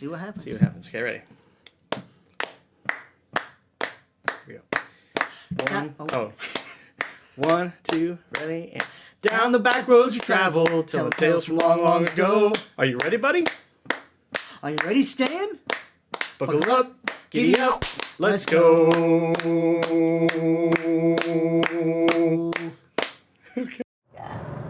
See what happens. See what happens. Okay, ready. Here we go. One, two, ready, and down the back roads you travel, telling tales from long, long ago. Are you ready, buddy? Are you ready, Stan? Buckle up, giddy up, let's go. Okay.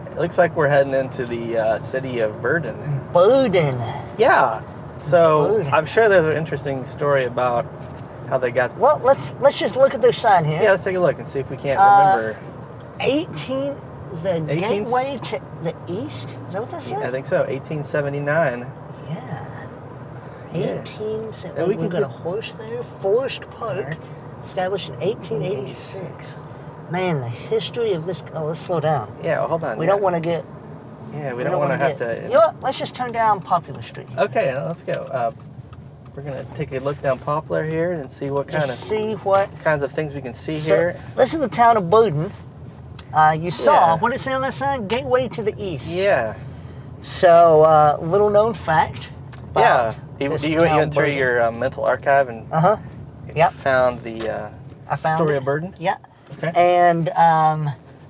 It looks like we're heading into the city of Burden. Burden. Yeah. So Burden. I'm sure there's an interesting story about how they got. Well, let's just look at their sign here. Yeah, let's take a look and see if we can't remember. 18. The 18 gateway to the east. Is that what that said? I think so. 1879. Yeah. Yeah. 18. And we We've can got a horse there. Forest Park, established in 1886. Man, the history of this. Oh, let's slow down. Yeah, well, hold on. We don't want to get. Yeah, we don't want to have to. You know what? Let's just turn down Popular Street. Okay, let's go. We're gonna take a look down Poplar here and see what kinds of things we can see here. This is the town of Burden. You saw what did it say on that sign? Gateway to the east. Yeah. So little known fact. Yeah. You went through your mental archive and found the story of Burden. Yeah. Okay. And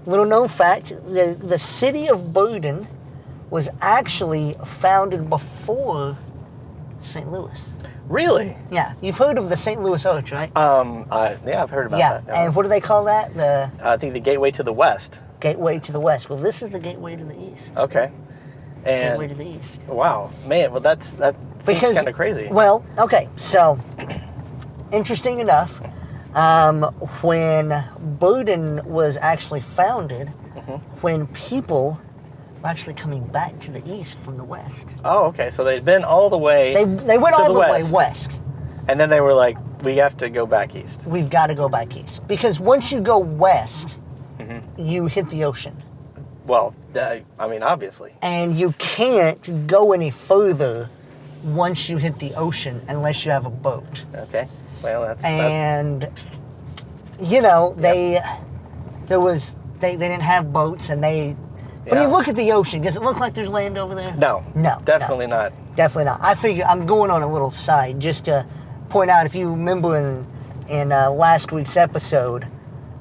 little known fact: the city of Burden was actually founded before St. Louis. Really? Yeah, you've heard of the St. Louis Arch, right? Yeah, I've heard about that. Yeah, and what do they call that? I think the gateway to the west. Gateway to the west. Well, this is the gateway to the east. Okay. And gateway to the east. Wow, man. Well, that seems kind of crazy. Well, okay. So, interesting enough, when Burden was actually founded, when people were actually coming back to the east from the west. Oh, okay. So they'd been all the way. They went all the way west. And then they were like, we have to go back east. We've got to go back east. Because once you go west, you hit the ocean. Well, I mean, obviously. And you can't go any further once you hit the ocean unless you have a boat. Okay. Well, that's... you know, they didn't have boats, and when you look at the ocean, does it look like there's land over there? No. Definitely not. Definitely not. I figure I'm going on a little side just to point out, if you remember in last week's episode,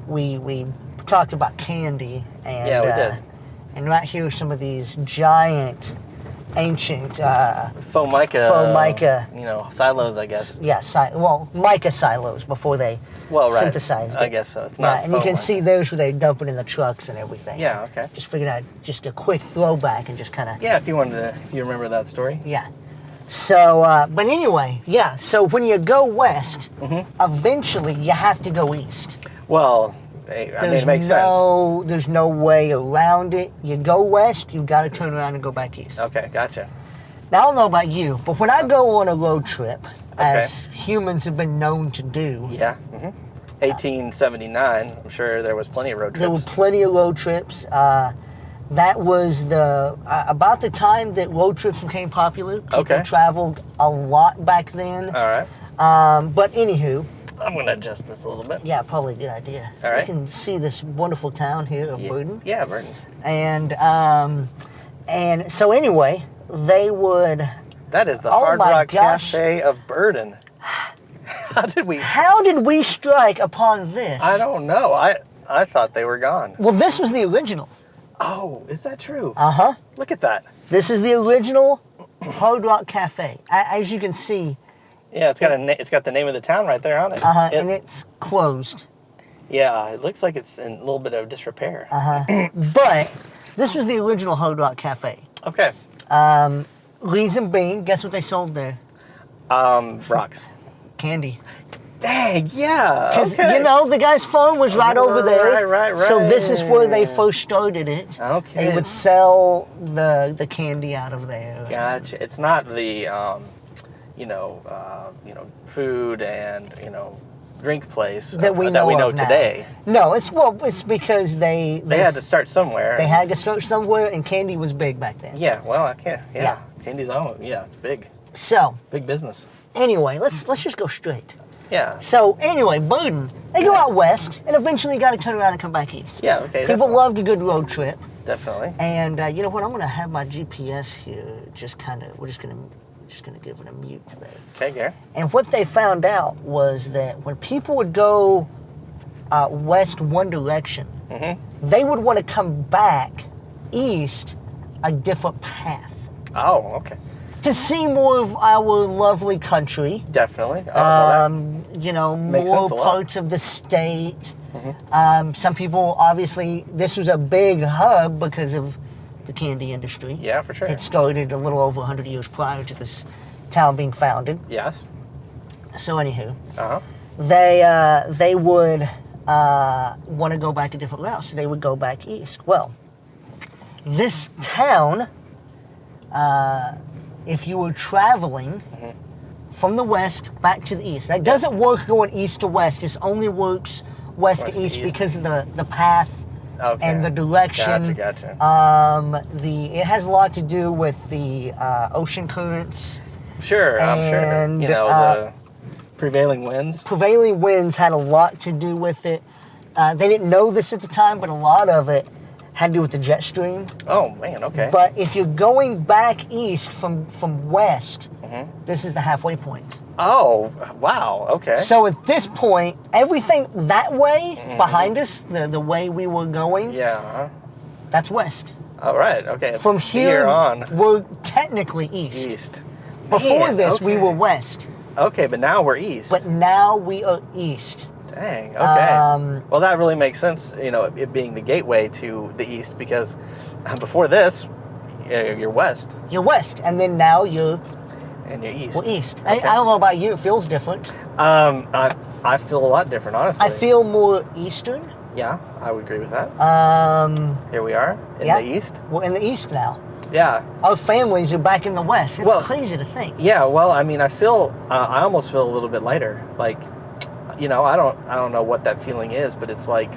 we talked about candy, and we did. And right here are some of these giant, ancient Formica, silos, I guess. Yeah, mica silos before they synthesized it. I guess so. It's not. And you can see those where they dump it in the trucks and everything. Yeah. Okay. Just figured out just a quick throwback and just kind of. Yeah, if you remember that story. Yeah. So, but anyway, yeah. So when you go west, eventually you have to go east. Well, it makes sense. There's no way around it. You go west, you got to turn around and go back east. Okay, gotcha. Now, I don't know about you, but when I go on a road trip, as humans have been known to do. Yeah. 1879, I'm sure there was plenty of road trips. There were plenty of road trips. That was about the time that road trips became popular. People traveled a lot back then. All right. But anywho. I'm going to adjust this a little bit. Yeah, probably a good idea. All right. You can see this wonderful town here of Burden. Yeah, Burden. And so anyway, they would... That is the Hard Rock Cafe of Burden. How did we strike upon this? I don't know. I thought they were gone. Well, this was the original. Oh, is that true? Uh-huh. Look at that. This is the original Hard Rock Cafe. As you can see... Yeah, it's got the name of the town right there on it. And it's closed. Yeah, it looks like it's in a little bit of disrepair. But this was the original Hard Rock Cafe. Okay. Reason being, guess what they sold there? Rocks. Candy. Dang, yeah. Because, the guy's farm was right over there. Right. So this is where they first started it. Okay. They would sell the candy out of there. Gotcha. It's not the... food and drink place that we know today. No, it's because they had to start somewhere. They had to start somewhere, and candy was big back then. Yeah, well, I can't. Yeah, candy's on. Yeah, it's big. So big business. Anyway, let's just go straight. Yeah. So anyway, Burden, they go out west, and eventually you got to turn around and come back east. Yeah. Okay. People loved a good road trip. Definitely. And you know what? I'm going to have my GPS here. We're just going to just going to give it a mute there. Okay, Gary. And what they found out was that when people would go west one direction, they would want to come back east a different path Oh, okay. to see more of our lovely country. Definitely. You know, Makes more sense a lot. parts of the state. Some people, obviously, this was a big hub because of the candy industry. Yeah, for sure. It started a little over 100 years prior to this town being founded. Yes. So, anywho, Uh-huh. they would want to go back a different route, so they would go back east. Well, this town, if you were traveling from the west back to the east, that doesn't work going east to west. It only works west to east because of the path and the direction. Gotcha. It has a lot to do with the ocean currents. Sure, I'm sure. And, You know, the prevailing winds. Prevailing winds had a lot to do with it. They didn't know this at the time, but a lot of it had to do with the jet stream. Oh, man, okay. But if you're going back east from west, this is the halfway point. Oh, wow, okay. So at this point, everything that way behind us, the way we were going, Yeah. that's west. All right, okay. From here on. we're technically east. East. Before Man, this, we okay. were west. Okay, but now we're east. But now we are east. Dang, okay. Well, that really makes sense, you know, it being the gateway to the east, because before this, you're west You're west, and then now you're and you're east. well, east. Okay. I don't know about you. It feels different. I feel a lot different, honestly. I feel more eastern. Yeah, I would agree with that. Here we are in yeah. the east. We're in the east now. Yeah. Our families are back in the west. It's Well, crazy to think. Yeah, well, I mean, I almost feel a little bit lighter. Like, you know, I don't know what that feeling is, but it's like,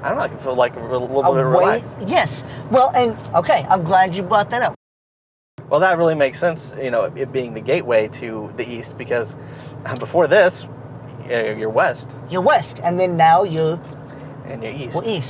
I don't know, I can feel like a little bit relaxed. Yes. Well, and okay, I'm glad you brought that up. Well, that really makes sense, you know, it being the gateway to the east, because before this, you're west You're west, and then now you're and you're east. well, east.